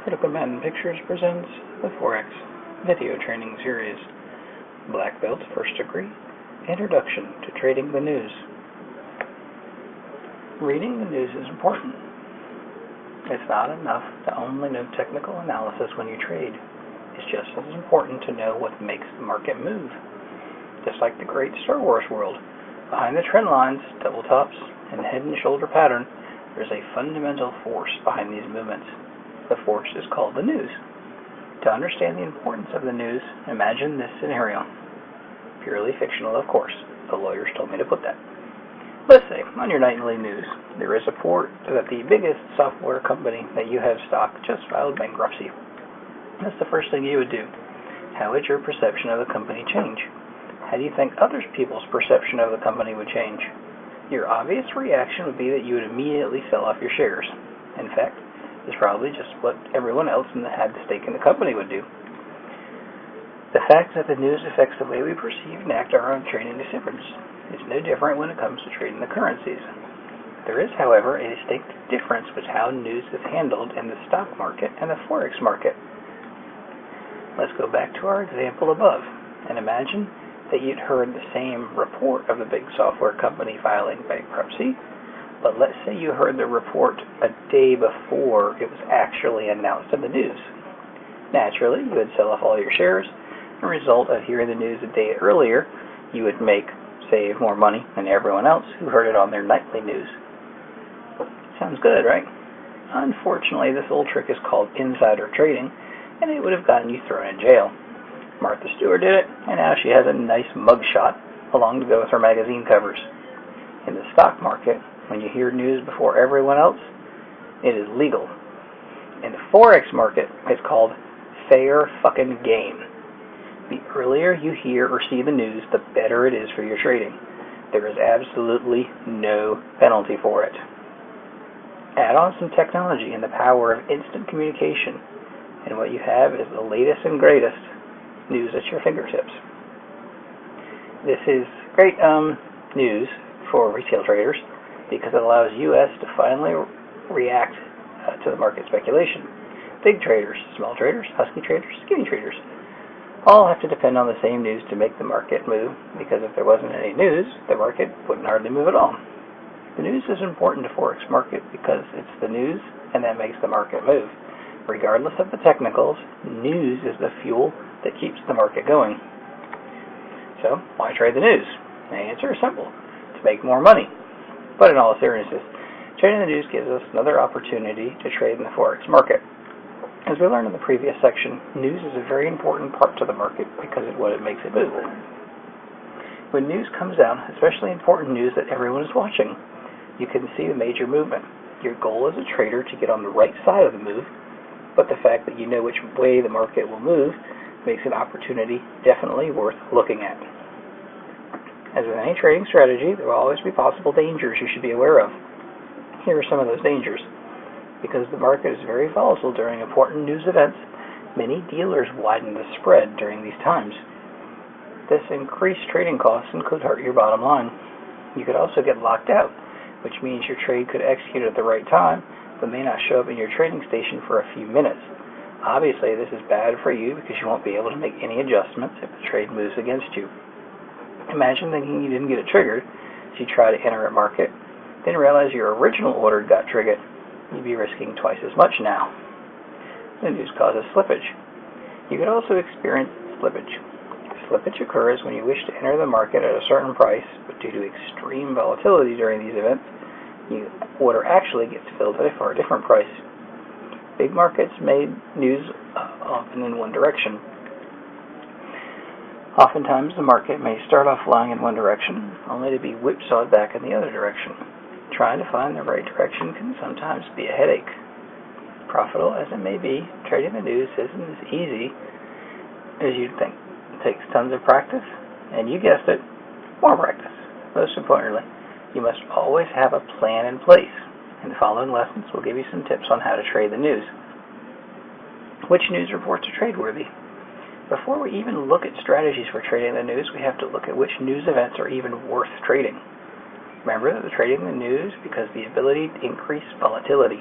Critical Mountain Pictures presents the Forex video training series, Black Belt First Degree, Introduction to Trading the News. Reading the news is important. It's not enough to only know technical analysis when you trade. It's just as important to know what makes the market move. Just like the great Star Wars world, behind the trend lines, double tops, and head and shoulder pattern, there's a fundamental force behind these movements. The force is called the news. To understand the importance of the news, imagine this scenario. Purely fictional, of course. The lawyers told me to put that. Let's say, on your nightly news, there is a report that the biggest software company that you have stock just filed bankruptcy. That's the first thing you would do. How would your perception of the company change? How do you think other people's perception of the company would change? Your obvious reaction would be that you would immediately sell off your shares. In fact, it's probably just what everyone else that had the stake in the company would do. The fact that the news affects the way we perceive and act our own trading decisions is no different when it comes to trading the currencies. There is, however, a distinct difference between how news is handled in the stock market and the forex market. Let's go back to our example above and imagine that you'd heard the same report of the big software company filing bankruptcy, but let's say you heard the report a day before it was actually announced in the news. Naturally, you would sell off all your shares. The result of hearing the news a day earlier, you would save more money than everyone else who heard it on their nightly news. Sounds good, right? Unfortunately, this old trick is called insider trading, and it would have gotten you thrown in jail. Martha Stewart did it, and now she has a nice mugshot along to go with her magazine covers. In the stock market, when you hear news before everyone else, it is legal. In the forex market, it's called fair fucking game. The earlier you hear or see the news, the better it is for your trading. There is absolutely no penalty for it. Add on some technology and the power of instant communication, and what you have is the latest and greatest news at your fingertips. This is great news for retail traders because it allows us to finally react to the market speculation. Big traders, small traders, husky traders, skinny traders all have to depend on the same news to make the market move, because if there wasn't any news, the market wouldn't hardly move at all. The news is important to forex market because it's the news and that makes the market move. Regardless of the technicals, news is the fuel that keeps the market going. So, why trade the news? The answer is simple: to make more money. But in all seriousness, trading the news gives us another opportunity to trade in the forex market. As we learned in the previous section, news is a very important part to the market because of what it makes it move. When news comes out, especially important news that everyone is watching, you can see the major movement. Your goal as a trader to get on the right side of the move, but the fact that you know which way the market will move makes an opportunity definitely worth looking at. As with any trading strategy, there will always be possible dangers you should be aware of. Here are some of those dangers. Because the market is very volatile during important news events, many dealers widen the spread during these times. This increased trading costs and could hurt your bottom line. You could also get locked out, which means your trade could execute at the right time, but may not show up in your trading station for a few minutes. Obviously, this is bad for you because you won't be able to make any adjustments if the trade moves against you. Imagine thinking you didn't get it triggered, so you try to enter a market, then realize your original order got triggered. You'd be risking twice as much now. The news causes slippage. You could also experience slippage. Slippage occurs when you wish to enter the market at a certain price, but due to extreme volatility during these events, your order actually gets filled at a far different price. Big markets made news often in one direction. Oftentimes, the market may start off flying in one direction, only to be whipsawed back in the other direction. Trying to find the right direction can sometimes be a headache. Profitable as it may be, trading the news isn't as easy as you'd think. It takes tons of practice, and you guessed it, more practice. Most importantly, you must always have a plan in place, and the following lessons will give you some tips on how to trade the news. Which news reports are trade-worthy? Before we even look at strategies for trading the news, we have to look at which news events are even worth trading. Remember that trading the news because the ability to increase volatility.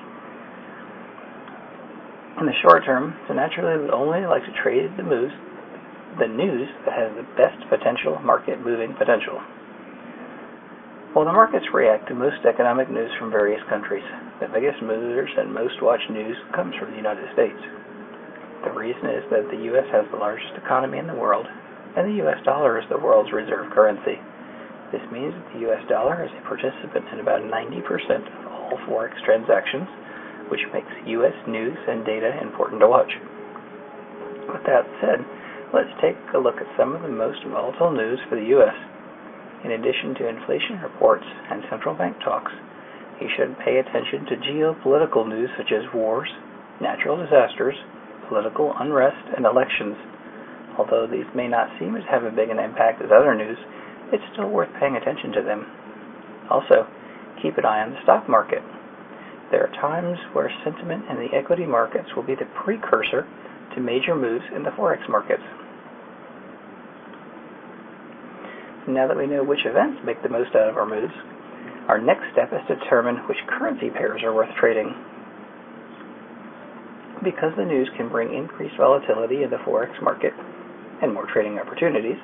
In the short term, so naturally we only like to trade the news that has the best potential market-moving potential. Well, the markets react to most economic news from various countries. The biggest movers and most watched news comes from the United States. The reason is that the U.S. has the largest economy in the world, and the U.S. dollar is the world's reserve currency. This means that the U.S. dollar is a participant in about 90% of all forex transactions, which makes U.S. news and data important to watch. With that said, let's take a look at some of the most volatile news for the U.S. In addition to inflation reports and central bank talks, you should pay attention to geopolitical news such as wars, natural disasters, political unrest, and elections. Although these may not seem to have as big an impact as other news, it's still worth paying attention to them. Also, keep an eye on the stock market. There are times where sentiment in the equity markets will be the precursor to major moves in the forex markets. Now that we know which events make the most out of our moves, our next step is to determine which currency pairs are worth trading. Because the news can bring increased volatility in the forex market and more trading opportunities,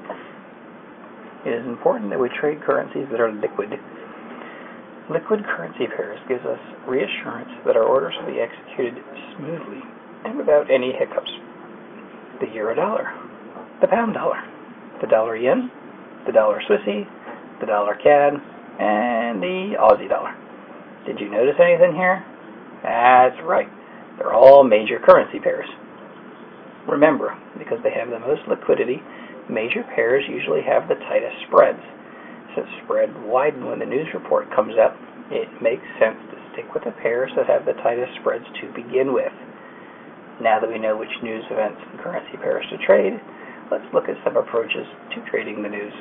it is important that we trade currencies that are liquid. Liquid currency pairs gives us reassurance that our orders will be executed smoothly and without any hiccups. The euro dollar, the pound dollar, the dollar yen, the dollar Swissy, the dollar CAD, and the Aussie dollar. Did you notice anything here? That's right. They're all major currency pairs. Remember, because they have the most liquidity, major pairs usually have the tightest spreads. Since spread widen when the news report comes up, it makes sense to stick with the pairs that have the tightest spreads to begin with. Now that we know which news events and currency pairs to trade, let's look at some approaches to trading the news.